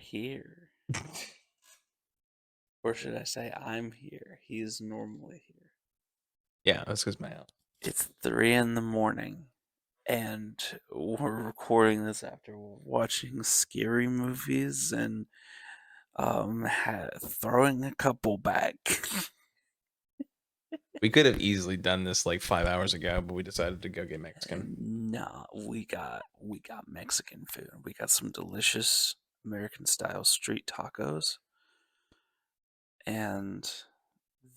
here. Or should I say I'm here? He's normally here. Yeah, that's because my house. It's 3 a.m. and we're recording this after watching scary movies and throwing a couple back. We could have easily done this like 5 hours ago, but we decided to go get Mexican. Nah, we got Mexican food. We got some delicious American style street tacos, and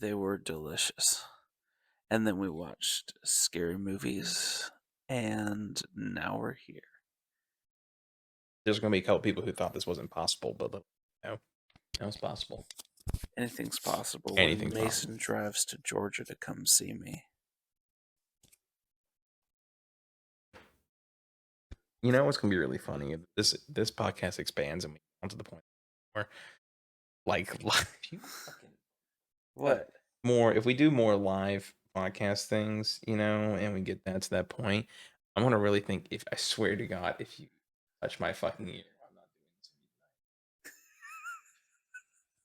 they were delicious. And then we watched scary movies, and now we're here. There's going to be a couple people who thought this wasn't possible, but no, it's possible. Anything's possible Anything's when Mason drives to Georgia to come see me. You know what's going to be really funny? If this podcast expands and we get to the point where, like What? More, if we do more live podcast things, and we get that to that point, I'm going to really think, if I swear to God, if you touch my fucking ear, I'm not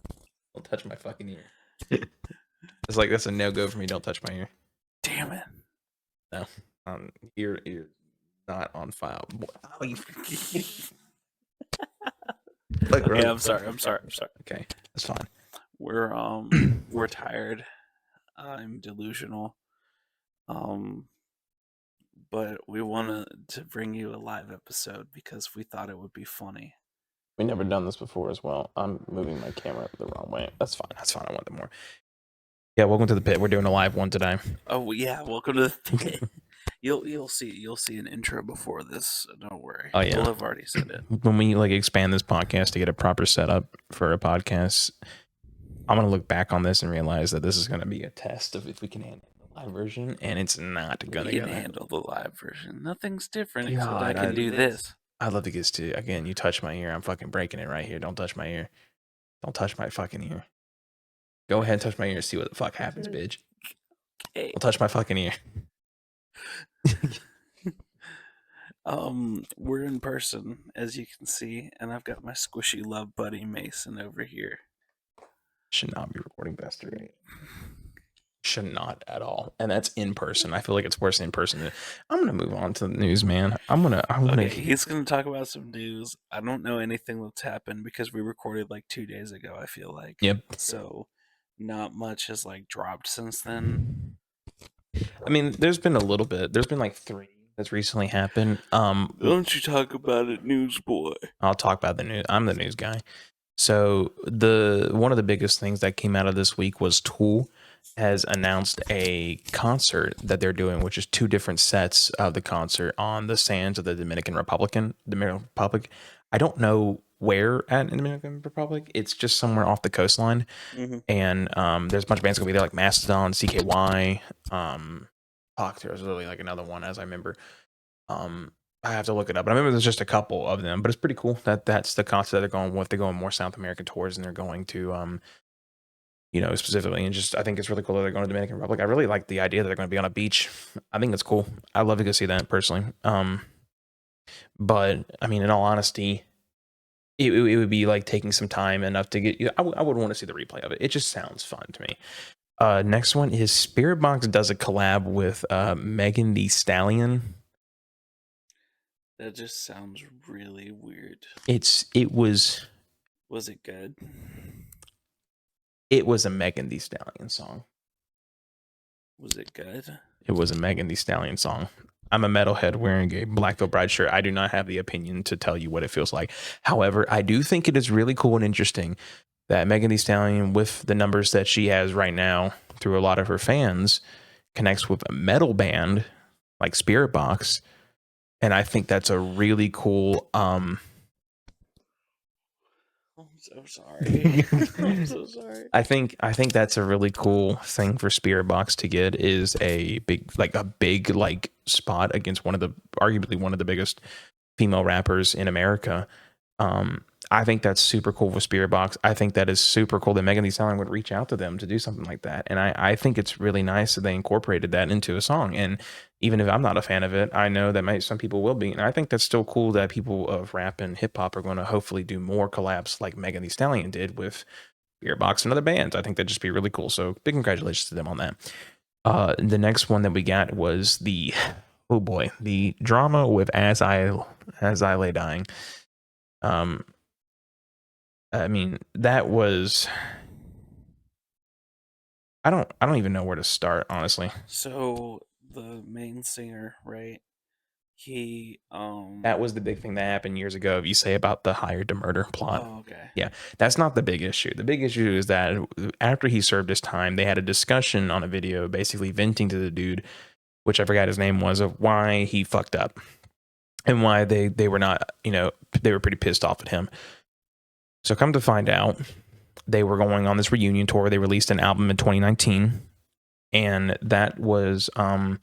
doing this. Don't touch my fucking ear. It's like, that's a no-go for me. Don't touch my ear. Damn it. No. Ear not on file. Like, really? Yeah, I'm sorry. Okay, that's fine. We're tired. I'm delusional. But we wanted to bring you a live episode because we thought it would be funny. We never done this before as well. I'm moving my camera the wrong way. That's fine. I want them more. Yeah, welcome to the pit. We're doing a live one today. Oh yeah, welcome to the pit. You'll see an intro before this. Don't worry. Oh yeah, we'll have already said it. When we expand this podcast to get a proper setup for a podcast, I'm gonna look back on this and realize that this is gonna be a test of if we can handle the live version, and it's not gonna handle the live version. Nothing's different except I can do this. I'd love to get to, again, you touch my ear, I'm fucking breaking it right here. Don't touch my ear. Don't touch my fucking ear. Go ahead and touch my ear and see what the fuck happens, bitch. Okay. Don't touch my fucking ear. We're in person, as you can see, and I've got my squishy love buddy Mason over here. Should not be recording best right. Should not at all, and that's in person. I feel like it's worse in person. I'm gonna move on to the news, man. Okay, he's gonna talk about some news. I don't know anything that's happened because we recorded like 2 days ago. I feel like. Yep. So, not much has like dropped since then. I mean, there's been a little bit. There's been like 3 that's recently happened. Don't you talk about it, news boy? I'll talk about the news. I'm the news guy. So one of the biggest things that came out of this week was Tool has announced a concert that they're doing, which is 2 different sets of the concert on the sands of the Dominican Republic. I don't know where at in the Dominican Republic. It's just somewhere off the coastline. Mm-hmm. And there's a bunch of bands gonna be there, like Mastodon, CKY, there's literally like another one, as I remember. I have to look it up, but I remember there's just a couple of them. But it's pretty cool that that's the concert that they're going with. They're going more South American tours, and they're going to specifically, and just I think it's really cool that they're going to Dominican Republic. I really like the idea that they're going to be on a beach. I think that's cool. I'd love to go see that personally. But I mean, in all honesty, it would be like taking some time enough to get. I would want to see the replay of it. It just sounds fun to me. Next one is Spirit Box does a collab with Megan Thee Stallion. That just sounds really weird. Was it good? It was a Megan Thee Stallion song. Was it good? It was a Megan Thee Stallion song. I'm a metalhead wearing a Black Veil Bride shirt. I do not have the opinion to tell you what it feels like. However, I do think it is really cool and interesting that Megan Thee Stallion, with the numbers that she has right now through a lot of her fans, connects with a metal band like Spirit Box. And I think that's a really cool. I'm so sorry. I'm so sorry. I think that's a really cool thing for Spirit Box to get, is a big spot against arguably one of the biggest female rappers in America. I I think that's super cool for Spirit Box. I think that is super cool that Megan Thee Stallion would reach out to them to do something like that. And I think it's really nice that they incorporated that into a song. And even if I'm not a fan of it, I know that some people will be. And I think that's still cool that people of rap and hip hop are going to hopefully do more collabs like Megan Thee Stallion did with Spirit Box and other bands. I think that'd just be really cool. So big congratulations to them on that. The next one that we got was oh boy, the drama with As I Lay Dying. I mean, that was I don't even know where to start, honestly. So the main singer, right? He That was the big thing that happened years ago. If you say about the hired to murder plot. oh, okay. Yeah, that's not the big issue. The big issue is that after he served his time, they had a discussion on a video basically venting to the dude, which I forgot his name was, of why he fucked up and why they were not, they were pretty pissed off at him. So come to find out, they were going on this reunion tour. They released an album in 2019, and that was a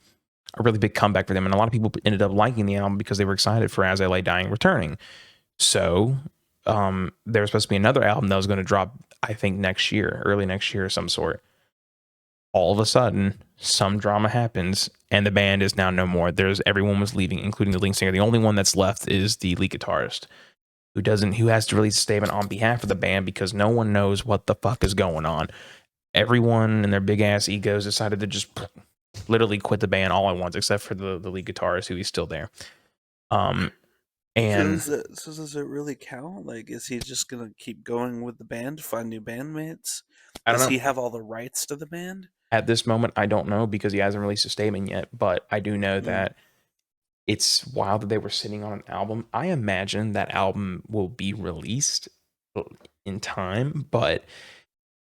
really big comeback for them. And a lot of people ended up liking the album because they were excited for As I Lay Dying returning. So there was supposed to be another album that was going to drop, I think, next year, early next year of some sort. All of a sudden, some drama happens, and the band is now no more. Everyone was leaving, including the lead singer. The only one that's left is the lead guitarist, who has to release a statement on behalf of the band because no one knows what the fuck is going on. Everyone and their big ass egos decided to just literally quit the band all at once, except for the lead guitarist, who is still there. And so does it really count? Like, is he just gonna keep going with the band to find new bandmates? I don't Does know. he have all the rights to the band? At this moment, I don't know because he hasn't released a statement yet, but I do know Mm. that it's wild that they were sitting on an album. I imagine that album will be released in time, but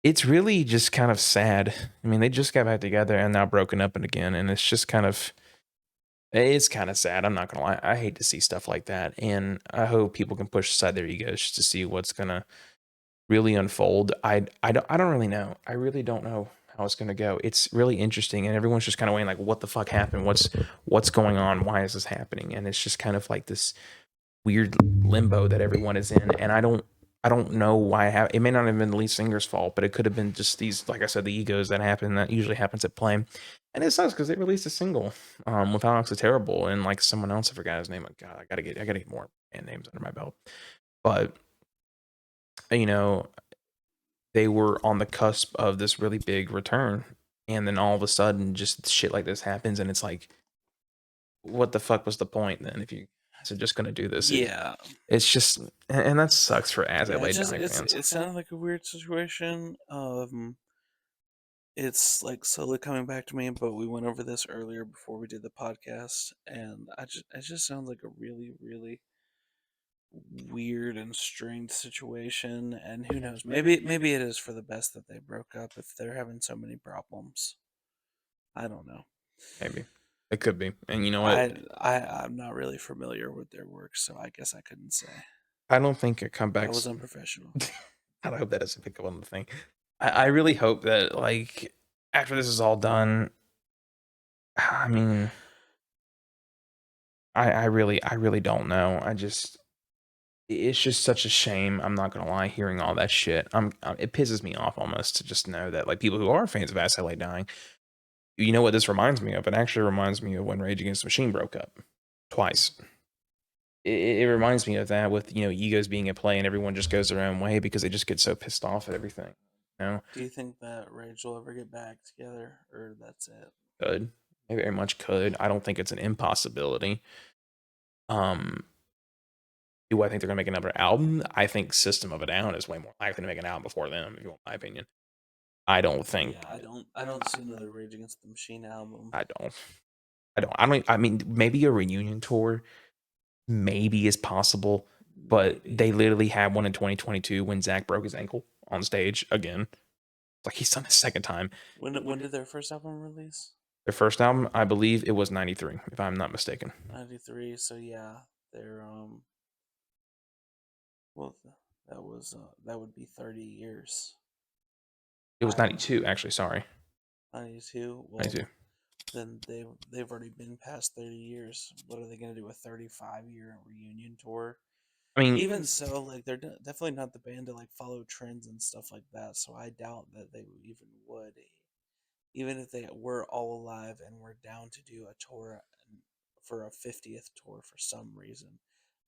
it's really just kind of sad. I mean, they just got back together and now broken up and again, and it's kind of sad. I'm not gonna lie. I hate to see stuff like that, and I hope people can push aside their egos just to see what's gonna really unfold. I don't really know. I really don't know how it's gonna go. It's really interesting, and everyone's just kind of waiting, like, what the fuck happened? What's going on? Why is this happening? And it's just kind of like this weird limbo that everyone is in, and I don't know why it may not have been the lead singer's fault, but it could have been just these, like I said, the egos that happen. That usually happens at Play, and it sucks because they released a single with Alex the Terrible and like someone else. I forgot his name. Like, God, I gotta get more band names under my belt. But you know, they were on the cusp of this really big return, and then all of a sudden, just shit like this happens, and it's like, what the fuck was the point then? If you guys are just gonna do this, Yeah, it's just, and that sucks for As I yeah. Lay Dying fans. It sounded like a weird situation. It's like slowly coming back to me, but we went over this earlier before we did the podcast, and it just sounds like a really, really weird and strange situation. And who knows? Maybe it is for the best that they broke up if they're having so many problems. I don't know. Maybe it could be, and you know what? I'm not really familiar with their work, so I guess I couldn't say. I don't think it That was comebacks. unprofessional. I hope that doesn't pick up on the thing. I really hope that, like, after this is all done, I mean, I really don't know. It's just such a shame. I'm not gonna lie, hearing all that shit. It pisses me off almost to just know that, like, people who are fans of As I Lay Dying, you know what this reminds me of? It actually reminds me of when Rage Against the Machine broke up twice. It reminds me of that, with egos being at play and everyone just goes their own way because they just get so pissed off at everything. You know, Do you think that Rage will ever get back together, or that's it? could, they very much could. I don't think it's an impossibility. Um, do I think they're gonna make another album? I think System of a Down is way more likely to make an album before them, if you want my opinion. I don't think. Yeah, I don't see another Rage Against the Machine album. I don't. I mean, maybe a reunion tour, maybe is possible, but Maybe. they literally had one in 2022 when Zach broke his ankle on stage again. Like, he's done a second time. When did their first album release? Their first album, I believe it was 93, if I'm not mistaken. 93. So yeah, they're well, that would be 30 years. It was I don't 92, actually, sorry. 92. Well, 92. then they've already been past 30 years. What are they going to do, a 35-year reunion tour? I mean, even so, like they're definitely not the band to like follow trends and stuff like that. So I doubt that they even would, even if they were all alive and were down to do a tour for a 50th tour for some reason.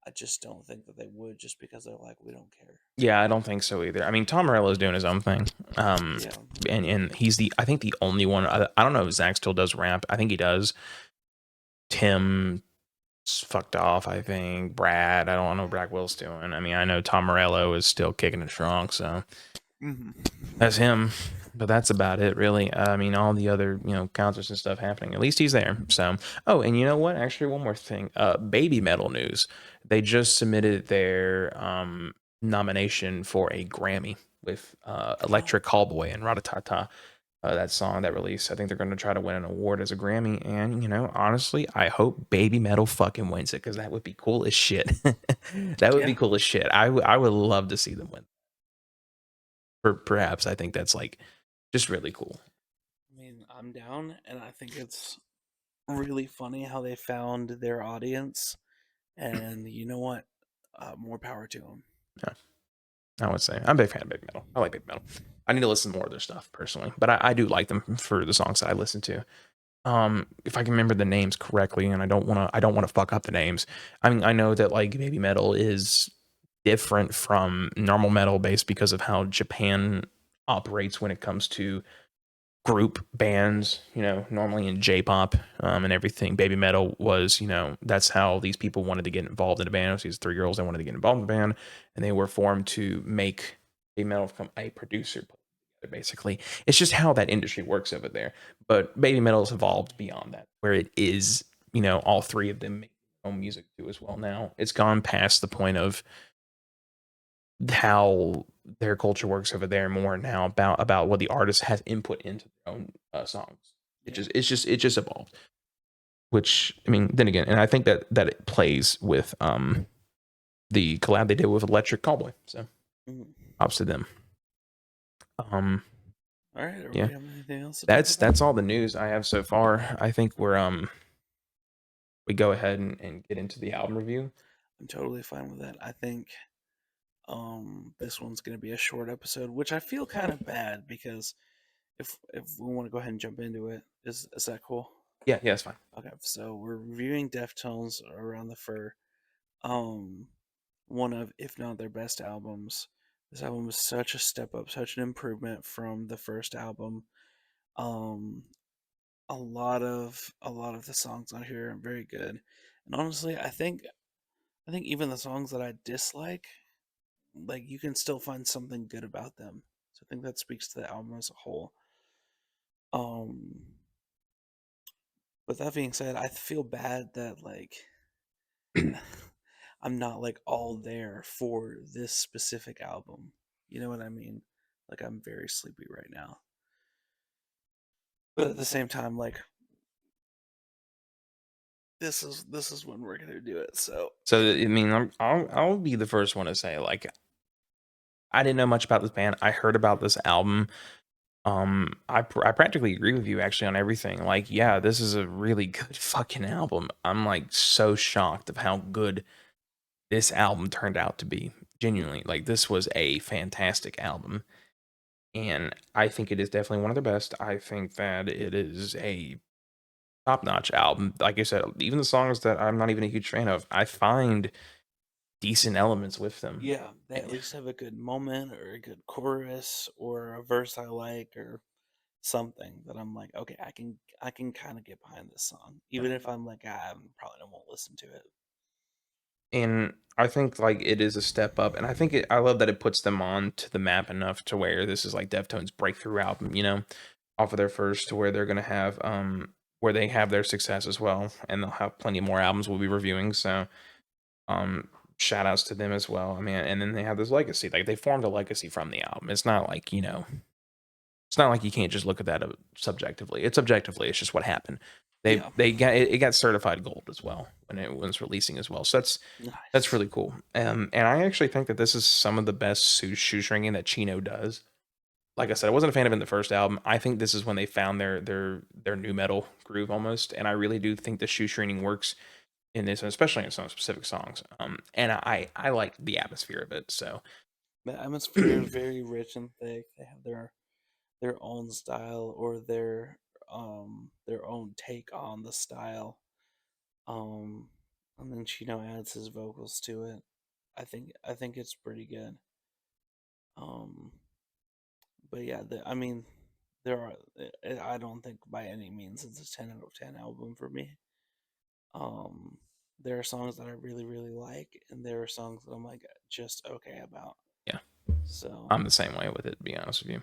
I just don't think that they would, just because they're like, we don't care. yeah, I don't think so either. I mean, Tom Morello's doing his own thing. Yeah. And he's I think the only one. I don't know if Zach still does rap. I think he does. Tim fucked off. I think Brad. I don't know what Brad Will's doing. I mean, I know Tom Morello is still kicking it strong. So Hmm. that's him. But that's about it, really. I mean, all the other concerts and stuff happening. At least he's there. So, oh, and you know what? Actually, one more thing. Babymetal news. They just submitted their nomination for a Grammy with Oh, Electric Callboy and Ratatata. That song, that release. I think they're going to try to win an award as a Grammy. And honestly, I hope Babymetal fucking wins it because that would be cool as shit. That would yeah. be cool as shit. I would love to see them win. Perhaps I think that's like just really cool. I mean, I'm down, and I think it's really funny how they found their audience. And you know what? More power to them. Yeah, I would say I'm a big fan of Babymetal. I like Babymetal. I need to listen to more of their stuff personally, but I do like them for the songs that I listen to. If I can remember the names correctly, and I don't want to fuck up the names. I mean, I know that like Babymetal is different from normal metal based because of how Japan operates when it comes to group bands, normally in J-pop and everything. Babymetal was, that's how these people wanted to get involved in a band. These three girls, they wanted to get involved in the band, and they were formed to make Babymetal become a producer. Basically, it's just how that industry works over there. But Babymetal has evolved beyond that, where it is, all three of them make their own music too as well. Now it's gone past the point of how their culture works over there more now about what the artist has input into their own songs. Yeah. It just evolved. Which I mean, then again, and I think that it plays with the collab they did with Electric Callboy. So Mhm. props to them. All right. Are Yeah, we have anything else to talk about? that's all the news I have so far. I think we go ahead and get into the album review. I'm totally fine with that. I think this one's going to be a short episode, which I feel kind of bad because if we want to go ahead and jump into it, is that cool? Yeah, it's fine. Okay, so we're reviewing Deftones Around the Fur. Um, one of, if not their best albums. This album is such a step up, such an improvement from the first album. Um, a lot of the songs on here are very good, and honestly, I think even the songs that I dislike, like you can still find something good about them. So I think that speaks to the album as a whole. Um, with that being said, I feel bad that like I'm not like all there for this specific album. You know what I mean? Like I'm very sleepy right now. But at the same time, like this is when we're gonna do it. So So I mean, I'll be the first one to say like I didn't know much about this band. I heard about this album. I practically agree with you actually on everything. Like, yeah, this is a really good fucking album. I'm like so shocked of how good this album turned out to be. Genuinely, like this was a fantastic album, and I think it is definitely one of the best. I think that it is a top-notch album. Like I said, even the songs that I'm not even a huge fan of, I find decent elements with them. yeah, they at least have a good moment or a good chorus or a verse I like or something that I'm like, okay, I can kind of get behind this song, even if I'm like, I probably won't listen to it. And I think like it is a step up, and I think I love that it puts them on to the map enough to where this is like Deftones' breakthrough album, off of their first, to where they're gonna have where they have their success as well, and they'll have plenty more albums we'll be reviewing. So um shout outs to them as well. I mean, and then they have this legacy, like they formed a legacy from the album. It's not like it's not like you can't just look at that subjectively. It's objectively. It's just what happened. Yeah, They got it got certified gold as well when it was releasing as well. So that's nice. really cool. And I actually think that this is some of the best shoestringing that Chino does. Like I said, I wasn't a fan of it in the first album. I think this is when they found their new metal groove almost, and I really do think the shoestringing works in this, especially in some specific songs. And I like the atmosphere of it. So The atmosphere is very rich and thick. They have their own style or their own take on the style. Um, and then Chino adds his vocals to it. I think it's pretty good. Um, but yeah, I mean, there are. I don't think by any means it's a 10 out of 10 album for me. Um, there are songs that I really really like, and there are songs that I'm like just okay about. yeah, So, I'm the same way with it. To be honest with you,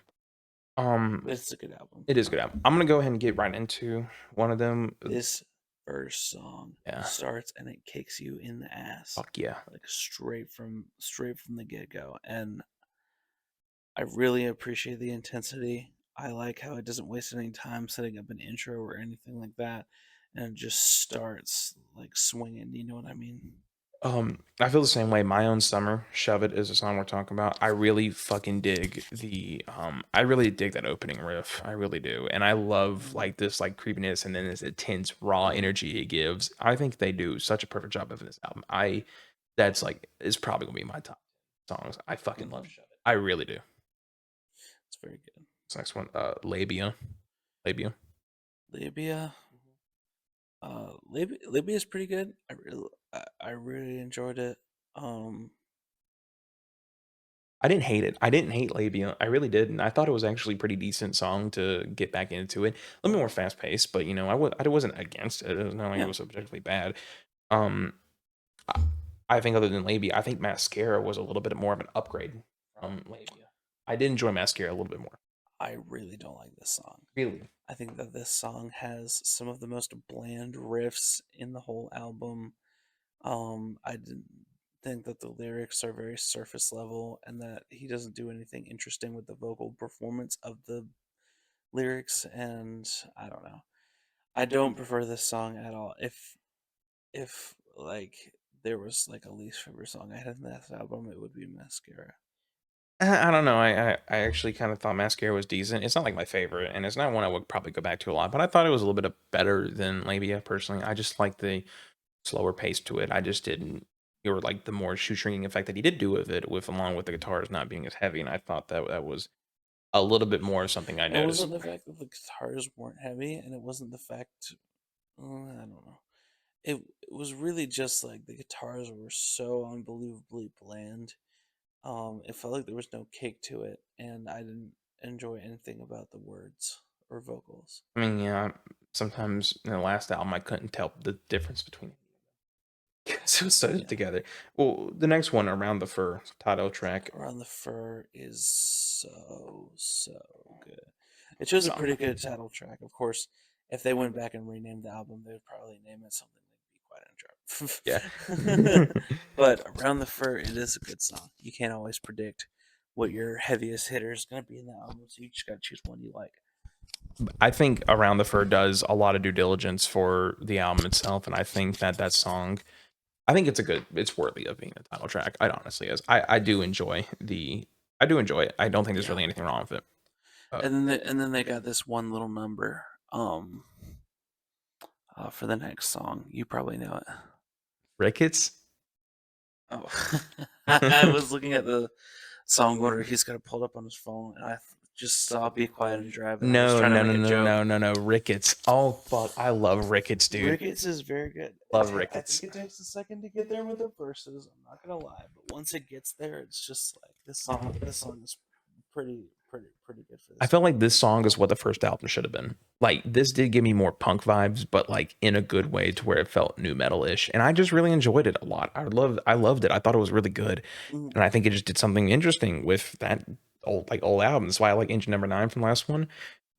um, but it's a good album. it is a good album. I'm gonna go ahead and get right into one of them. This first song Yeah, starts and it kicks you in the ass, fuck yeah. like straight from the get go, and I really appreciate the intensity. I like how it doesn't waste any time setting up an intro or anything like that, and it just starts like swinging. You know what I mean? I feel the same way. My Own Summer, Shove It is a song we're talking about. I really fucking dig I really dig that opening riff. I really do. And I love Mhm. like this like creepiness and then this intense raw energy it gives. I think they do such a perfect job of this album. That's like is probably gonna be my top songs. I fucking love Mhm. Shove It. I really do. It's very good. This next one, Labia. Labia. Libya, Libya is pretty good. I really enjoyed it. Um, I didn't hate it. I didn't hate Labia. I really didn't. I thought it was actually a pretty decent song to get back into it. A little bit more fast paced, but you know, I wasn't against it. It was not like it yeah, was objectively bad. Um, I, I think other than Labia, I think Mascara was a little bit more of an upgrade from Labia. I did enjoy Mascara a little bit more. I really don't like this song. Really? I think that this song has some of the most bland riffs in the whole album. I didn't think that the lyrics are very surface level and that he doesn't do anything interesting with the vocal performance of the lyrics. And I don't know. I don't prefer this song at all. If like there was like a least favorite song I had in this album, it would be Mascara. I don't know. I actually kind of thought Mascara was decent. It's not like my favorite, and it's not one I would probably go back to a lot. But I thought it was a little bit better than Labia personally. I just like the slower pace to it. I just didn't or like the more shoestringing effect that he did do with it, with along with the guitars not being as heavy, and I thought that that was a little bit more something I It wasn't noticed. the fact that the guitars weren't heavy, and it wasn't the fact. I don't know. It was really just like the guitars were so unbelievably bland. It felt like there was no kick to it, and I didn't enjoy anything about the words or vocals. I mean, yeah, sometimes in the last album I couldn't tell the difference between so stuck Yeah, together. Well, the next one, Around the Fur, title track, Around the Fur is so good. It good chose a pretty song. good title track. Of course, if they went back and renamed the album, they would probably name it something like Yeah. Be Quiet and Dry. But Around the Fur, it is a good song. You can't always predict what your heaviest hitter is going to be in the album, so you just got to choose one you like. I think Around the Fur does a lot of due diligence for the album itself, and I think that that song I think it's worthy of being a title track. It honestly is. I do enjoy it. I don't think there's Yeah. really anything wrong with it. Uh, And then they got this one little number for the next song. You probably know it. Ricketts? Oh, I was looking at the song order. He's got it pulled up on his phone, and I just saw "Be Quiet and Drive," and I was No, trying to no, no, make a no, joke. no, no, no. Ricketts. Oh fuck, I love Ricketts, dude. Ricketts is very good. Love I Ricketts. think it takes a second to get there with the verses. I'm not gonna lie, but once it gets there, it's just like this song. This song is pretty good for I this felt album. like this song is what the first album should have been. Like this did give me more punk vibes, but like in a good way to where it felt new metal-ish. And I just really enjoyed it a lot. I loved it. I thought it was really good. Mhm. And I think it just did something interesting with that old album. That's why I like Engine Number 9 from last one.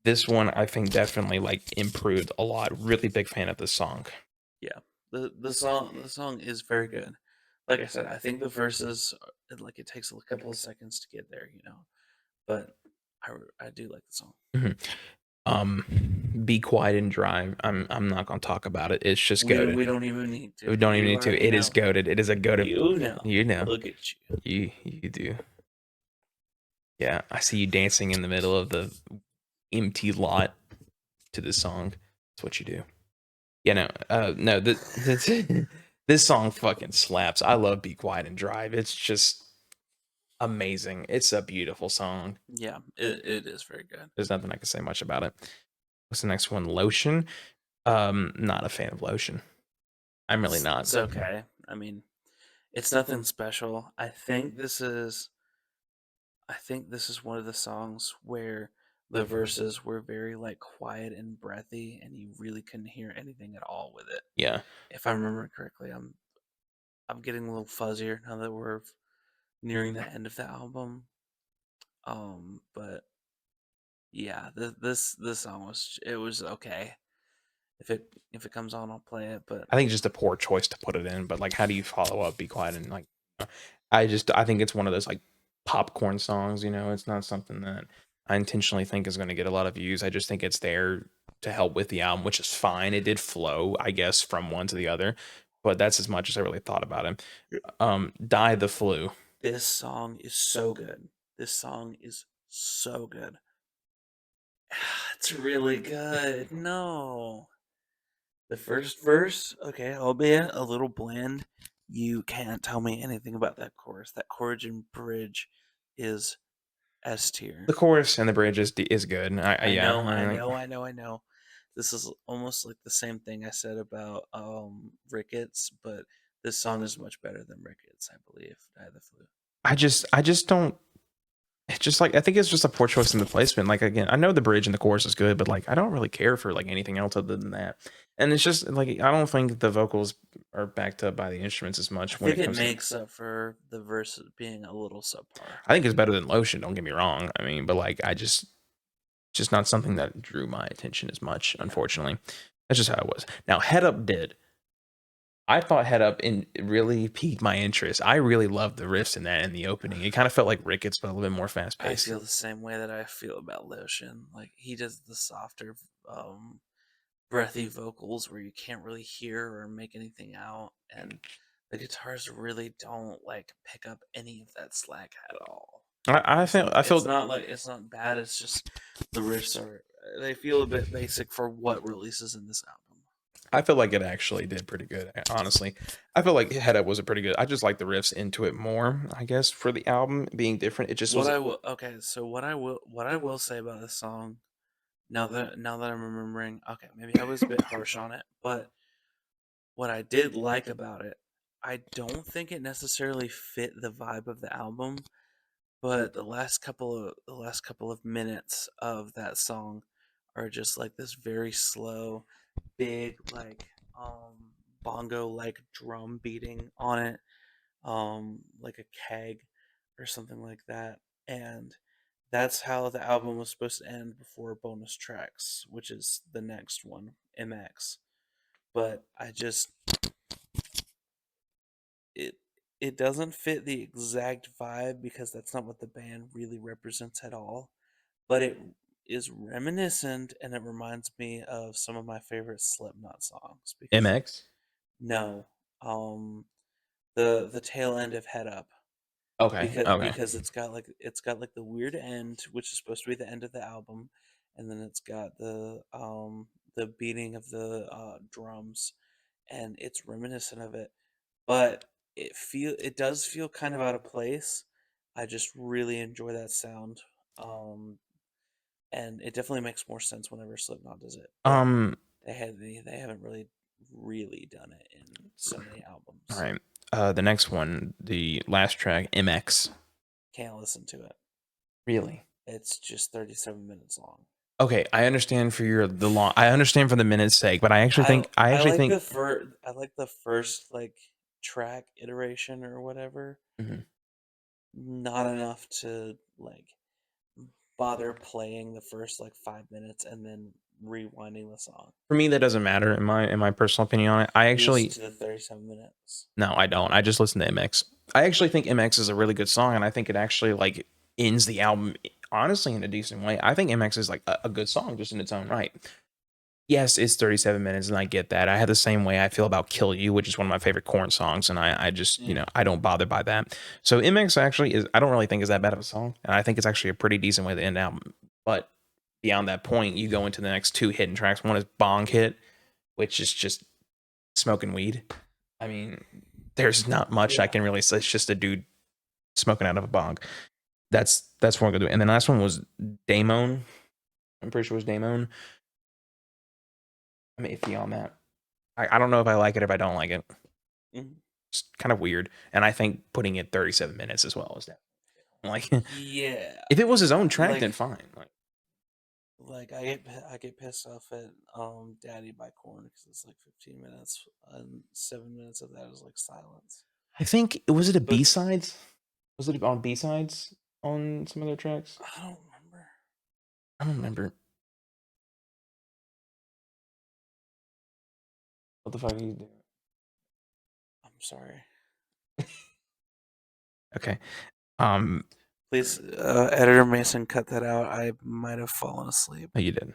This one I think definitely like improved a lot. Really big fan of this song. Yeah, the song is very good. Like I said, I think the verses like it takes a couple of seconds to get there, but I do like the song. Mhm. Um, Be Quiet and Dry. I'm not gonna talk about it. It's just We goaded. we don't even need to. We don't even You need to. already It is know. goaded. It is a goaded. You know. You know. Look at you. You do. Yeah, I see you dancing in the middle of the empty lot to this song. That's what you do. Yeah, no, no. This song fucking slaps. I love Be Quiet and Drive. It's just amazing. It's a beautiful song. Yeah, it is very good. There's nothing I can say much about it. What's the next one? Lotion. Not a fan of Lotion. I'm really not. It's okay. I mean, it's nothing special. I think this is one of the songs where the verses were very like quiet and breathy, and you really couldn't hear anything at all with it. Yeah. If I remember correctly, I'm getting a little fuzzier now that we're nearing the end of the album. But yeah, this song was okay. If it comes on, I'll play it. But I think just a poor choice to put it in, but like how do you follow up Be Quiet and like I think it's one of those like popcorn songs, you know, it's not something that I intentionally think is going to get a lot of views. I just think it's there to help with the album, which is fine. It did flow, I guess, from one to the other, but that's as much as I really thought about it. Die the Flu. this song is so good. This song is so good. It's really good. No. The first verse, okay, albeit a little bland, you can't tell me anything about that chorus. That chorus and bridge is S tier. The chorus and the bridge is good. I Yeah, know, I know. This is almost like the same thing I said about Ricketts, but this song is much better than Ricketts, I believe. Die the Flu. I just don't. It's just like I think it's just a poor choice in the placement. Like again, I know the bridge and the chorus is good, but like I don't really care for like anything else other than that. And it's just like I don't think the vocals are backed up by the instruments as I much when think it it comes to. makes up for the verse being a little subpar. I think it's better than Lotion. Don't get me wrong. I mean, but like I just not something that drew my attention as much. Yeah. Unfortunately, that's just how it was. Now Head Up did. I thought Head Up in really piqued my interest. I really loved the riffs in that in the opening. It kind of felt like Ricketts, but a little bit more fast I paced. feel the same way that I feel about Lotion. Like he does the softer, breathy vocals where you can't really hear or make anything out, and the guitars really don't like pick up any of that slack at all. I feel I It's feel not like it's not bad. It's just the riffs are they feel a bit basic for what releases in this album. I feel like it actually did pretty good, honestly. I feel like Head Up was a pretty good. I just like the riffs into it more, I guess, for the album being different. It just What was. I will okay, so what I will say about this song, now that I'm remembering, okay, maybe I was a bit harsh on it, but what I did like about it, I don't think it necessarily fit the vibe of the album, but the last couple of minutes of that song are just like this very slow, big bongo like drum beating on it, like a keg or something like that. And that's how the album was supposed to end before bonus tracks, which is the next one, MX. But I just it it doesn't fit the exact vibe because that's not what the band really represents at all. But it is reminiscent and it reminds me of some of my favorite Slipknot songs because MX. no, um, the tail end of Head Up Okay. Okay. because it's got like the weird end which is supposed to be the end of the album, and then it's got the beating of the drums, and it's reminiscent of it, but it does feel kind of out of place. I just really enjoy that sound. Um, and it definitely makes more sense whenever Slipknot does it. But Um. they haven't really done it in so many All albums. right. The next one, the last track, MX. Can't listen to it. Really? It's just 37 minutes long. Okay, I understand for the long. I understand for the minute's sake, but I actually think. I like the first like track iteration or whatever. Mhm. Not enough to like bother playing the first like 5 minutes and then rewinding the song. For me, that doesn't matter in my personal opinion on it. I You listen actually to the 37 minutes. no, I don't. I just listen to MX. I actually think MX is a really good song, and I think it actually like ends the album honestly in a decent way. I think MX is like a good song just in its own right. Yes, it's 37 minutes, and I get that. I have the same way I feel about Kill You, which is one of my favorite Korn songs, and I just, you know, I don't bother by that. So MX actually is, I don't really think is that bad of a song, and I think it's actually a pretty decent way to end the album. But beyond that point, you go into the next two hidden tracks. One is Bong Hit, which is just smoking weed. I mean, there's not much I can really say. It's just a dude smoking out of a bong. That's what I'm gonna do. And then the last one was Damone. I'm pretty sure it was Damone. I'm iffy on that. I don't know if I like it, if I don't like it. Mhm. It's kind of weird. And I think putting it 37 minutes as well is that. Like, Yeah, if it was his own track, then like fine. I get pissed off at Daddy by Korn because it's like 15 minutes and 7 minutes of that is like silence. I think was it a But B sides? Was it on B sides on some of their tracks? I don't remember. I don't remember. What the fuck are you doing? I'm sorry. Okay. Please, editor Mason, cut that out. I might have fallen asleep. Oh, you did.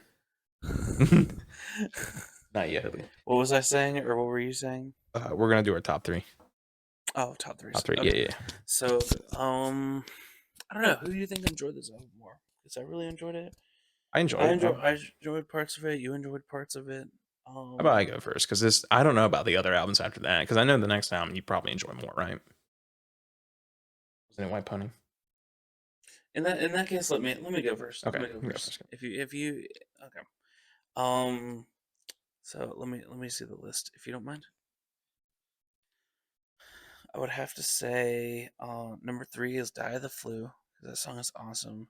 Not yet, at least. What was I saying, or what were you saying? We're gonna do our top three. Oh, top three. Top three. Okay. Yeah. So, I don't know. Who do you think enjoyed this album more? Because I really enjoyed it. I enjoyed it. I enjoyed parts of it. You enjoyed parts of it. How about I go first? Because this, I don't know about the other albums after that. Because I know the next album you probably enjoy more, right? Wasn't it White Pony? In that case, let me go first. Okay, Let me go you go first. first. If you okay. Um. So let me see the list, if you don't mind. I would have to say, number 3 is "Die of the Flu" because that song is awesome.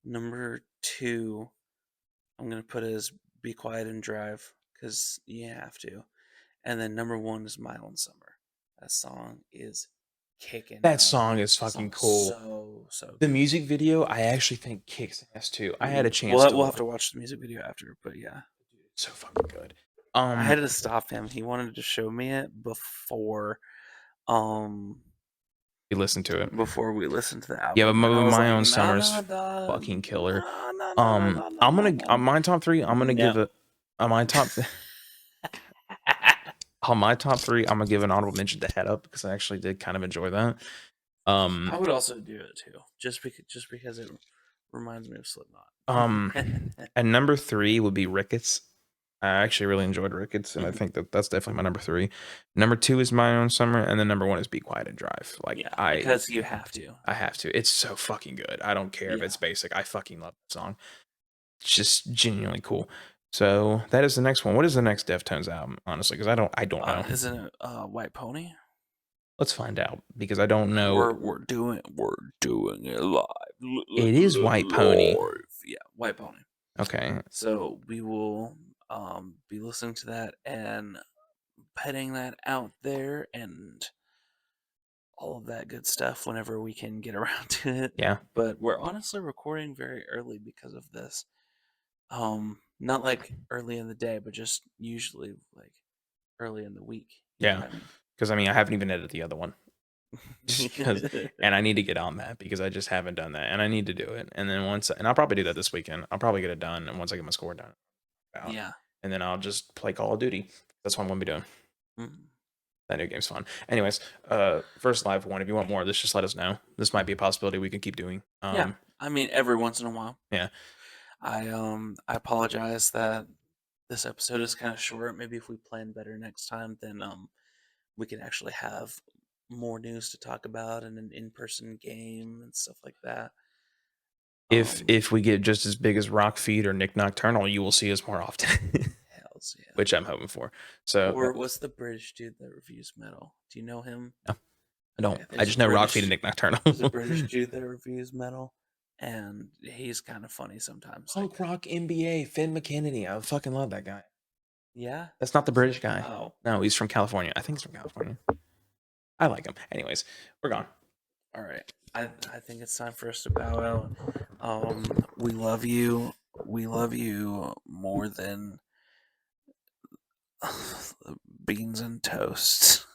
Number 2, I'm gonna put as "Be Quiet and Drive" because you have to. And then number 1 is "My Own Summer." That song is kicking That ass. song is That fucking song is cool. so The good. music video, I actually think kicks ass too. I had a chance We'll to have to watch the music video after, but yeah. It's so fucking good. I had to stop him. He wanted to show me it um you listen to it. before we listened to the Yeah, but album, and I was my like, own "No, summer's no, no, fucking killer. no, no, no, no, no, no, I'm no, gonna on no, my top three. I'm gonna give no." it on my top on my top three. I'm gonna give an honorable mention to Head Up because I actually did kind of enjoy that. I would also do it too, just because it reminds me of Slipknot. And number 3 would be Ricketts. I actually really enjoyed Ricketts, and I Mhm. think that's definitely my number 3. Number 2 is My Own Summer, and then number 1 is Be Quiet and Drive. Like Yeah, because you have to. I have to. It's so fucking good. I don't care if Yeah. it's basic. I fucking love the song. It's just genuinely cool. So that is the next one. What is the next Deftones album? Honestly, because I don't know. Isn't it White Pony? Let's find out because I don't know. We're doing it live. It is White Pony. Live. Yeah, White Pony. Okay. So we will be listening to that and petting that out there and all of that good stuff whenever we can get around to it. Yeah. But we're honestly recording very early because of this. Not like early in the day, but just usually like early in the week. You know Yeah. what I mean? Because I mean, I haven't even edited the other one. Because and I need to get on that because I just haven't done that, and I need to do it. And then and I'll probably do that this weekend. I'll probably get it done, and once I get my score done, out, Yeah. and then I'll just play Call of Duty. That's what I'm gonna be doing. Mhm. That new game's fun. Anyways, first live one. If you want more of this, just let us know. This might be a possibility we can keep doing. Yeah. I mean, every once in a while. Yeah. I apologize that this episode is kind of short. Maybe if we plan better next time, then we can actually have more news to talk about and an in-person game and stuff like that. If we get just as big as Rock Feed or Nick Nocturnal, you will see us more often. Hells yeah. Which I'm hoping for. So Or what's the British dude that reviews metal? Do you know him? no, I don't. Okay, I just know Rock Feed and Nick Nocturnal. There's a British dude that reviews metal, and he's kind of funny sometimes. Punk Rock NBA, Finn McKennedy. I fucking love that guy. Yeah, That's not the British guy. Oh, No, he's from California. I think he's from California. I like him. Anyways, we're gone. all right. I think it's time for us to bow out. We love you. We love you more than beans and toast.